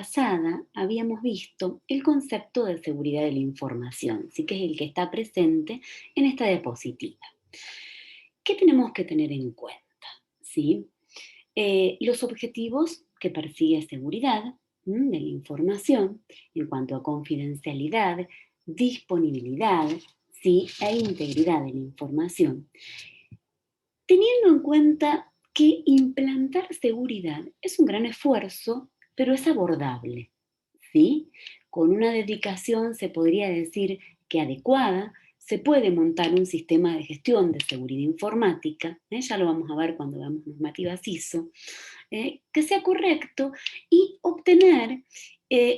pasada habíamos visto el concepto de seguridad de la información, sí que es el que está presente en esta diapositiva. ¿Qué tenemos que tener en cuenta? ¿Sí? Los objetivos que persigue seguridad de la información en cuanto a confidencialidad, disponibilidad, ¿sí? E integridad de la información. Teniendo en cuenta que implantar seguridad es un gran esfuerzo, pero es abordable, ¿sí? Con una dedicación, se podría decir que adecuada, se puede montar un sistema de gestión de seguridad informática, ya lo vamos a ver cuando veamos normativas ISO, que sea correcto y obtener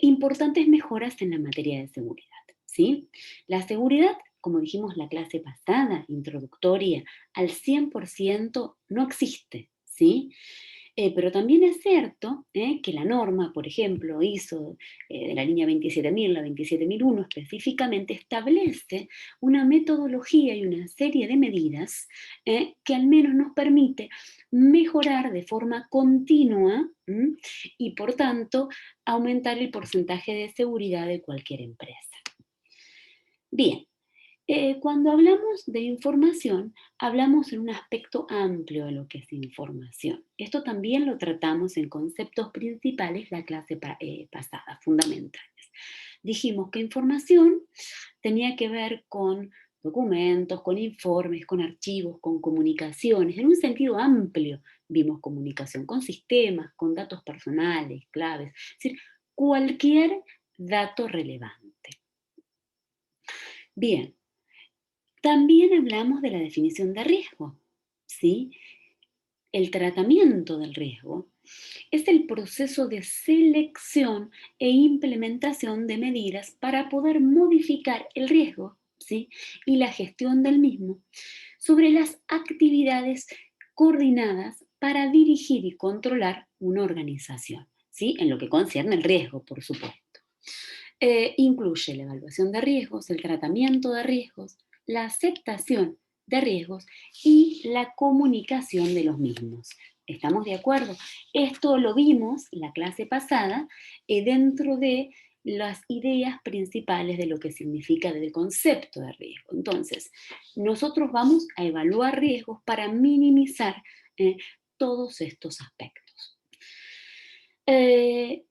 importantes mejoras en la materia de seguridad, ¿sí? La seguridad, como dijimos la clase pasada, introductoria, al 100% no existe, ¿sí? Pero también es cierto que la norma, por ejemplo, ISO de la línea 27000, la 27001, específicamente establece una metodología y una serie de medidas que al menos nos permite mejorar de forma continua y, por tanto, aumentar el porcentaje de seguridad de cualquier empresa. Bien, cuando hablamos de información, hablamos en un aspecto amplio de lo que es información. Esto también lo tratamos en conceptos principales la clase pasada, fundamentales. Dijimos que información tenía que ver con documentos, con informes, con archivos, con comunicaciones, en un sentido amplio. Vimos comunicación con sistemas, con datos personales, claves, es decir, cualquier dato relevante. Bien, también hablamos de la definición de riesgo, ¿sí? El tratamiento del riesgo es el proceso de selección e implementación de medidas para poder modificar el riesgo, ¿sí? Y la gestión del mismo sobre las actividades coordinadas para dirigir y controlar una organización, ¿sí? En lo que concierne el riesgo, por supuesto. Incluye la evaluación de riesgos, el tratamiento de riesgos, la aceptación de riesgos y la comunicación de los mismos. ¿Estamos de acuerdo? Esto lo vimos la clase pasada dentro de las ideas principales de lo que significa el concepto de riesgo. Entonces, nosotros vamos a evaluar riesgos para minimizar eh, todos estos aspectos.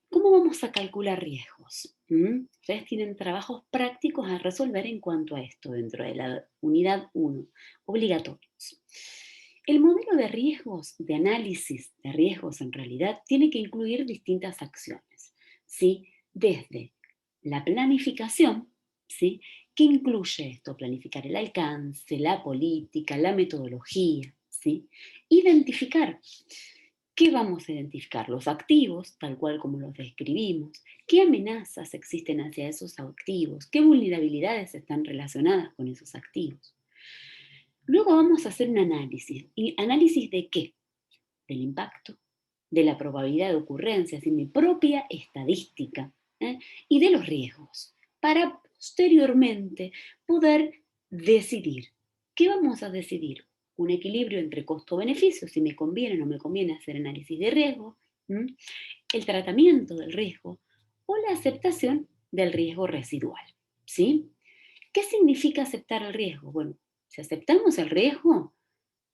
¿Cómo vamos a calcular riesgos? Ustedes tienen trabajos prácticos a resolver en cuanto a esto dentro de la unidad 1, obligatorios. El modelo de riesgos, de análisis de riesgos en realidad, tiene que incluir distintas acciones, ¿sí? Desde la planificación, ¿sí? ¿Qué incluye esto? Planificar el alcance, la política, la metodología, ¿sí? Identificar. ¿Qué vamos a identificar? Los activos, tal cual como los describimos. ¿Qué amenazas existen hacia esos activos? ¿Qué vulnerabilidades están relacionadas con esos activos? Luego vamos a hacer un análisis. ¿Y análisis de qué? Del impacto, de la probabilidad de ocurrencia, de mi propia estadística, y de los riesgos, para posteriormente poder decidir. ¿Qué vamos a decidir? Un equilibrio entre costo-beneficio, si me conviene o no me conviene hacer análisis de riesgo, el tratamiento del riesgo o la aceptación del riesgo residual. ¿Sí? ¿Qué significa aceptar el riesgo? Bueno, si aceptamos el riesgo,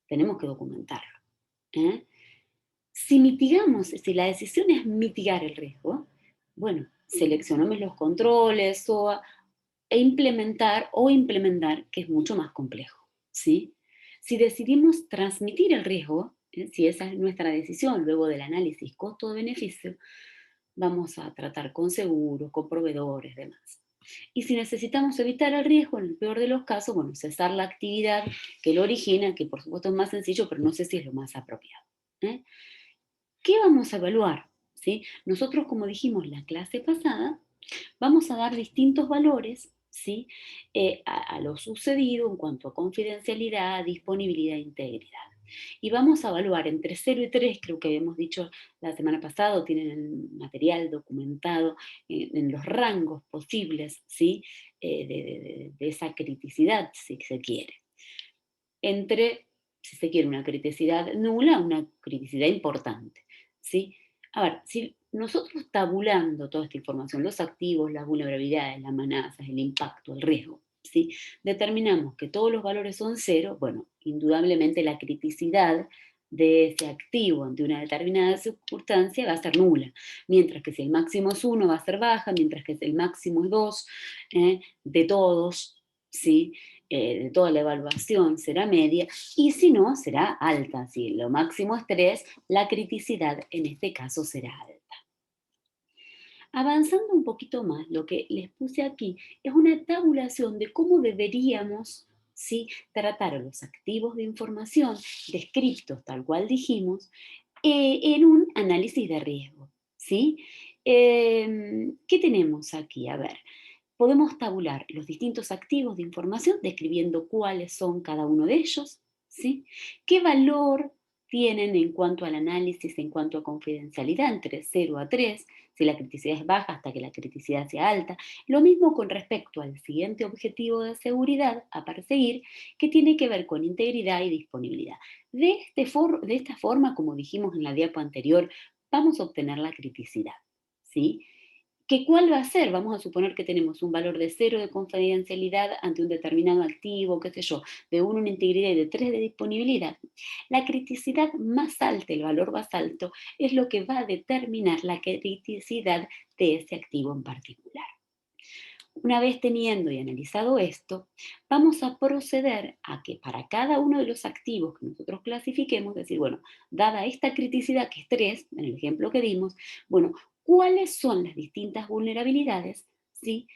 tenemos que documentarlo. ¿eh? Si mitigamos, si la decisión es mitigar el riesgo, bueno, seleccionamos los controles o implementar, que es mucho más complejo, ¿sí? Si decidimos transmitir el riesgo, si esa es nuestra decisión luego del análisis costo-beneficio, vamos a tratar con seguros, con proveedores, demás. Y si necesitamos evitar el riesgo, en el peor de los casos, bueno, cesar la actividad que lo origina, que por supuesto es más sencillo, pero no sé si es lo más apropiado. ¿eh? ¿Qué vamos a evaluar? ¿Sí? Nosotros, como dijimos la clase pasada, vamos a dar distintos valores, ¿sí? A lo sucedido en cuanto a confidencialidad, disponibilidad e integridad. Y vamos a evaluar entre 0 y 3, creo que habíamos dicho la semana pasada, tienen el material documentado en los rangos posibles, ¿sí? De esa criticidad, si se quiere. Entre, si se quiere, una criticidad nula, una criticidad importante, ¿sí? A ver, si nosotros tabulando toda esta información, los activos, las vulnerabilidades, las amenazas, el impacto, el riesgo, ¿sí? Determinamos que todos los valores son cero, bueno, indudablemente la criticidad de ese activo ante una determinada circunstancia va a ser nula, mientras que si el máximo es uno va a ser baja, mientras que si el máximo es 2 de todos, ¿sí? De toda la evaluación será media, y si no, será alta. Si lo máximo es 3, la criticidad en este caso será alta. Avanzando un poquito más, lo que les puse aquí es una tabulación de cómo deberíamos, ¿sí?, tratar a los activos de información descritos tal cual dijimos en un análisis de riesgo. ¿Sí? ¿Qué tenemos aquí? A ver, podemos tabular los distintos activos de información describiendo cuáles son cada uno de ellos, ¿sí? ¿Qué valor tienen en cuanto al análisis, en cuanto a confidencialidad, entre 0 a 3, si la criticidad es baja hasta que la criticidad sea alta? Lo mismo con respecto al siguiente objetivo de seguridad a perseguir, que tiene que ver con integridad y disponibilidad. De esta forma, como dijimos en la diapo anterior, vamos a obtener la criticidad, ¿sí? ¿Que cuál va a ser? Vamos a suponer que tenemos un valor de 0 de confidencialidad ante un determinado activo, qué sé yo, de 1 en integridad y de 3 de disponibilidad. La criticidad más alta, el valor más alto, es lo que va a determinar la criticidad de ese activo en particular. Una vez teniendo y analizado esto, vamos a proceder a que para cada uno de los activos que nosotros clasifiquemos, decir, bueno, dada esta criticidad que es 3, en el ejemplo que dimos, bueno, ¿cuáles son las distintas vulnerabilidades, ¿sí?,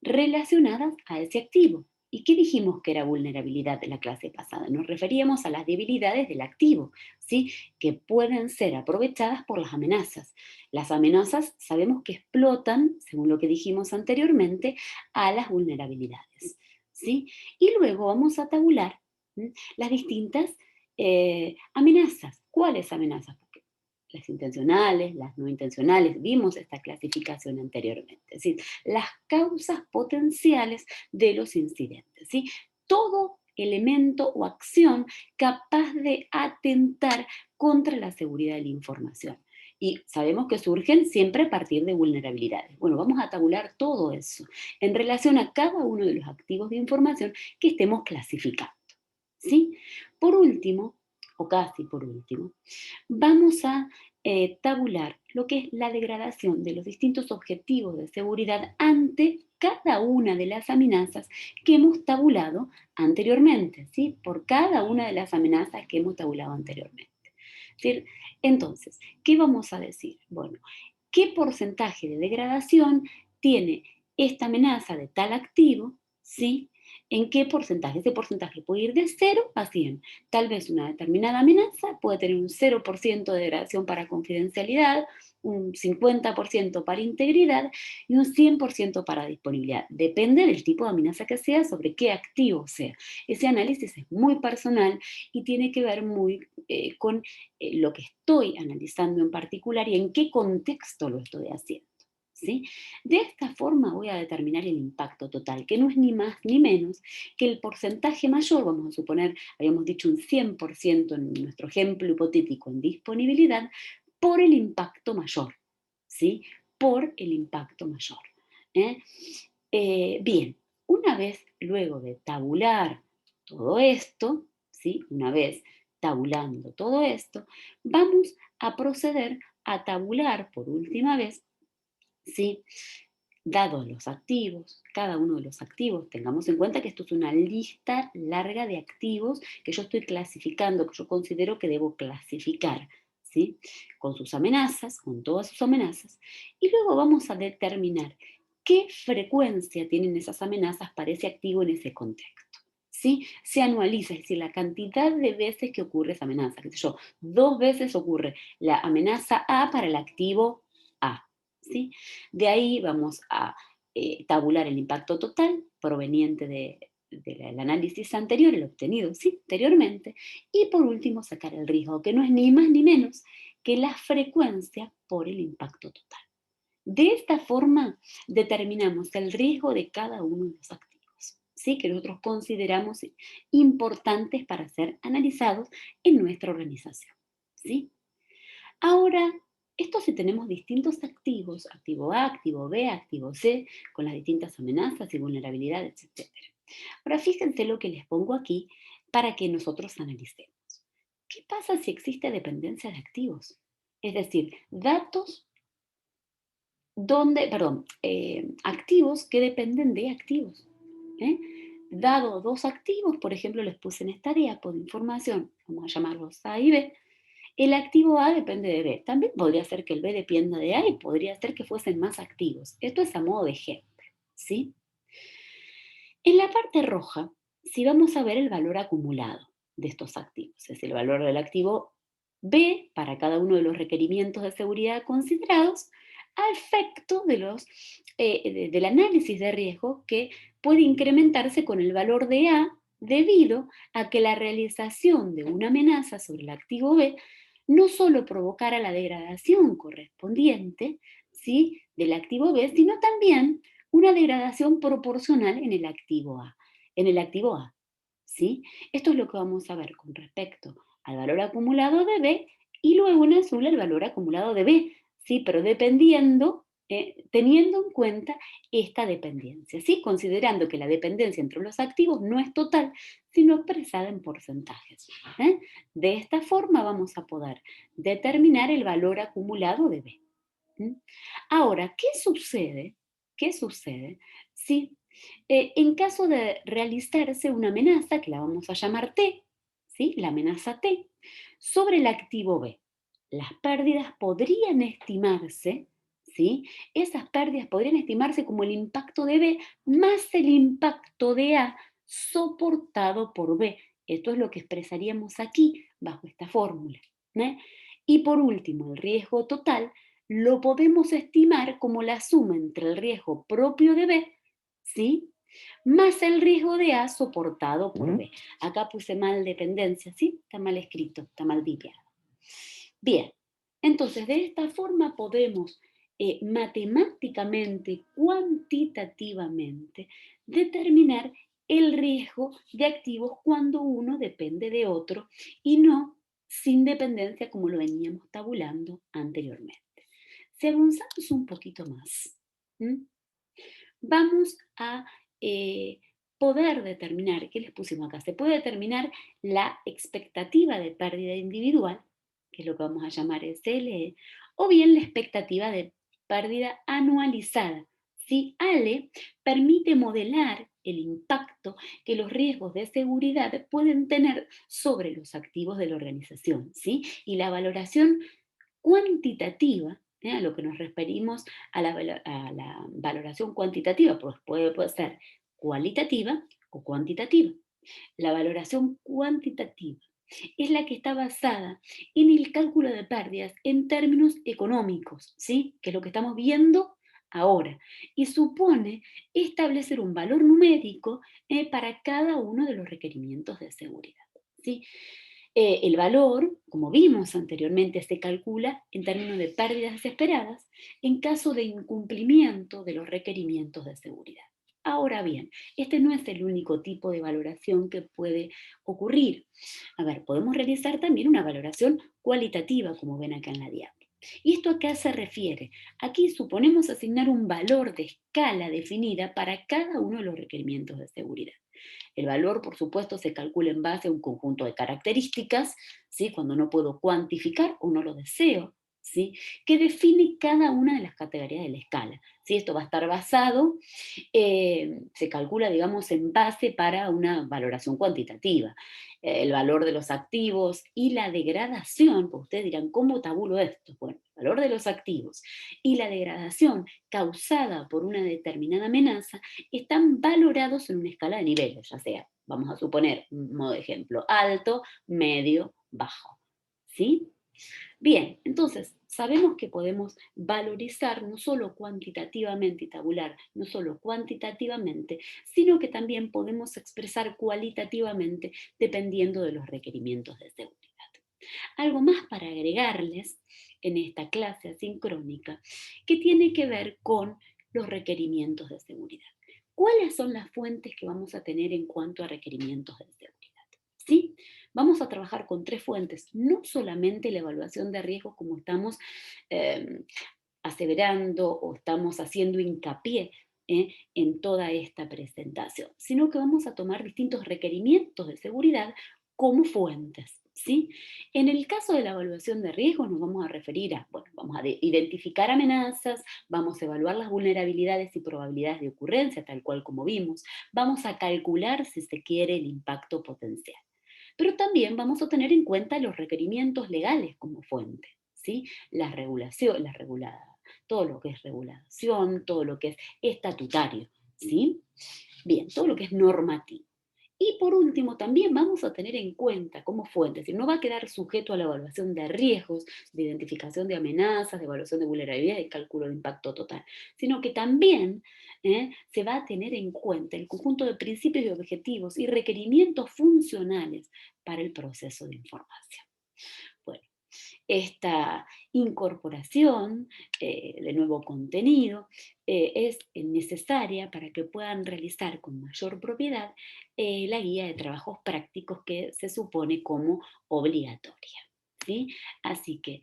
relacionadas a ese activo? ¿Y qué dijimos que era vulnerabilidad de la clase pasada? Nos referíamos a las debilidades del activo, ¿sí?, que pueden ser aprovechadas por las amenazas. Las amenazas sabemos que explotan, según lo que dijimos anteriormente, a las vulnerabilidades, ¿sí? Y luego vamos a tabular, ¿m?, las distintas amenazas. ¿Cuáles amenazas? Porque las intencionales, las no intencionales, vimos esta clasificación anteriormente. Es decir, las causas potenciales de los incidentes, ¿sí? Todo elemento o acción capaz de atentar contra la seguridad de la información. Y sabemos que surgen siempre a partir de vulnerabilidades. Bueno, vamos a tabular todo eso en relación a cada uno de los activos de información que estemos clasificando, ¿sí? Por último, o casi por último, vamos a tabular lo que es la degradación de los distintos objetivos de seguridad ante cada una de las amenazas que hemos tabulado anteriormente, ¿sí? Por cada una de las amenazas que hemos tabulado anteriormente. ¿Sí? Entonces, ¿qué vamos a decir? Bueno, ¿qué porcentaje de degradación tiene esta amenaza de tal activo? ¿Sí? ¿En qué porcentaje? Ese porcentaje puede ir de 0 a 100. Tal vez una determinada amenaza puede tener un 0% de degradación para confidencialidad, un 50% para integridad y un 100% para disponibilidad. Depende del tipo de amenaza que sea, sobre qué activo sea. Ese análisis es muy personal y tiene que ver muy con lo que estoy analizando en particular y en qué contexto lo estoy haciendo. ¿Sí? De esta forma voy a determinar el impacto total, que no es ni más ni menos que el porcentaje mayor, vamos a suponer, habíamos dicho un 100% en nuestro ejemplo hipotético en disponibilidad, por el impacto mayor, ¿sí? Por el impacto mayor. ¿Eh? Bien, una vez luego de tabular todo esto, ¿sí? Una vez tabulando todo esto, vamos a proceder a tabular por última vez, ¿sí?, dados los activos, cada uno de los activos, tengamos en cuenta que esto es una lista larga de activos que yo estoy clasificando, que yo considero que debo clasificar, ¿sí?, con sus amenazas, con todas sus amenazas, y luego vamos a determinar qué frecuencia tienen esas amenazas para ese activo en ese contexto. ¿Sí? Se anualiza, es decir, la cantidad de veces que ocurre esa amenaza. ¿Qué sé yo? 2 veces ocurre la amenaza A para el activo A. ¿Sí? De ahí vamos a tabular el impacto total proveniente del análisis anterior, el obtenido, ¿sí?, anteriormente, y por último sacar el riesgo, que no es ni más ni menos que la frecuencia por el impacto total. De esta forma determinamos el riesgo de cada uno de los activos, ¿sí?, que nosotros consideramos importantes para ser analizados en nuestra organización, ¿sí? Ahora, Esto si tenemos distintos activos, activo A, activo B, activo C, con las distintas amenazas y vulnerabilidades, etcétera. Ahora fíjense lo que les pongo aquí para que nosotros analicemos. ¿Qué pasa si existe dependencia de activos? Es decir, datos activos que dependen de activos. ¿Eh? Dado dos activos, por ejemplo, les puse en esta diapo de información, vamos a llamarlos A y B, el activo A depende de B. También podría ser que el B dependa de A y podría ser que fuesen más activos. Esto es a modo de ejemplo, ¿sí? En la parte roja, si vamos a ver el valor acumulado de estos activos, es el valor del activo B para cada uno de los requerimientos de seguridad considerados, a efecto del análisis de riesgo que puede incrementarse con el valor de A debido a que la realización de una amenaza sobre el activo B no solo provocara la degradación correspondiente, ¿sí?, del activo B, sino también una degradación proporcional en el activo A, ¿sí? Esto es lo que vamos a ver con respecto al valor acumulado de B y luego en azul el valor acumulado de B, ¿sí? Pero teniendo en cuenta esta dependencia, ¿sí? Considerando que la dependencia entre los activos no es total, sino expresada en porcentajes. ¿Eh? De esta forma vamos a poder determinar el valor acumulado de B. ¿Mm? Ahora, ¿qué sucede? ¿Qué sucede si en caso de realizarse una amenaza, que la vamos a llamar T, ¿sí? La amenaza T, sobre el activo B? Las pérdidas podrían estimarse, ¿sí? Esas pérdidas podrían estimarse como el impacto de B más el impacto de A soportado por B. Esto es lo que expresaríamos aquí bajo esta fórmula. ¿Eh? Y por último, el riesgo total lo podemos estimar como la suma entre el riesgo propio de B, ¿sí?, más el riesgo de A soportado por B. Acá puse mal dependencia, ¿sí? Está mal escrito, está mal tipeado. Bien, entonces de esta forma podemos matemáticamente, cuantitativamente, determinar el riesgo de activos cuando uno depende de otro y no sin dependencia como lo veníamos tabulando anteriormente. Si avanzamos un poquito más, ¿m? Vamos a eh, poder determinar, ¿qué les pusimos acá? Se puede determinar la expectativa de pérdida individual, que es lo que vamos a llamar SLE, o bien la expectativa de pérdida anualizada. Si ALE permite modelar el impacto que los riesgos de seguridad pueden tener sobre los activos de la organización, ¿sí? Y la valoración cuantitativa, a lo que nos referimos a la valoración cuantitativa, pues puede ser cualitativa o cuantitativa. La valoración cuantitativa es la que está basada en el cálculo de pérdidas en términos económicos, ¿sí? Que es lo que estamos viendo ahora, y supone establecer un valor numérico para cada uno de los requerimientos de seguridad, ¿sí? El valor, como vimos anteriormente, se calcula en términos de pérdidas esperadas en caso de incumplimiento de los requerimientos de seguridad. Ahora bien, este no es el único tipo de valoración que puede ocurrir. A ver, podemos realizar también una valoración cualitativa, como ven acá en la diapo. ¿Y esto a qué se refiere? Aquí suponemos asignar un valor de escala definida para cada uno de los requerimientos de seguridad. El valor, por supuesto, se calcula en base a un conjunto de características, ¿sí? Cuando no puedo cuantificar o no lo deseo, ¿sí?, que define cada una de las categorías de la escala. ¿Sí? Esto va a estar basado, se calcula, digamos, en base para una valoración cuantitativa. El valor de los activos y la degradación, pues ustedes dirán, ¿cómo tabulo esto? Bueno, el valor de los activos y la degradación causada por una determinada amenaza están valorados en una escala de niveles, ya sea, vamos a suponer, un modo de ejemplo, alto, medio, bajo. ¿Sí? Bien, entonces sabemos que podemos valorizar no solo cuantitativamente y tabular, no solo cuantitativamente, sino que también podemos expresar cualitativamente dependiendo de los requerimientos de seguridad. Algo más para agregarles en esta clase asincrónica que tiene que ver con los requerimientos de seguridad. ¿Cuáles son las fuentes que vamos a tener en cuanto a requerimientos de seguridad? ¿sí? Vamos a trabajar con 3 fuentes, no solamente la evaluación de riesgos como estamos em, aseverando o estamos haciendo hincapié en toda esta presentación, sino que vamos a tomar distintos requerimientos de seguridad como fuentes. ¿Sí? En el caso de la evaluación de riesgos nos vamos a referir a, bueno, vamos a identificar amenazas, vamos a evaluar las vulnerabilidades y probabilidades de ocurrencia, tal cual como vimos, vamos a calcular, si se quiere, el impacto potencial. Pero también vamos a tener en cuenta los requerimientos legales como fuente, ¿sí? La regulación, todo lo que es regulación, todo lo que es estatutario, ¿sí? Bien, todo lo que es normativo. Y por último, también vamos a tener en cuenta como fuente, es decir, no va a quedar sujeto a la evaluación de riesgos, de identificación de amenazas, de evaluación de vulnerabilidad y cálculo de impacto total, sino que también se va a tener en cuenta el conjunto de principios y objetivos y requerimientos funcionales para el proceso de información. Bueno, esta incorporación de nuevo contenido es necesaria para que puedan realizar con mayor propiedad la guía de trabajos prácticos que se supone como obligatoria. ¿Sí? Así que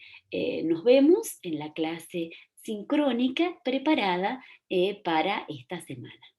nos vemos en la clase sincrónica preparada para esta semana.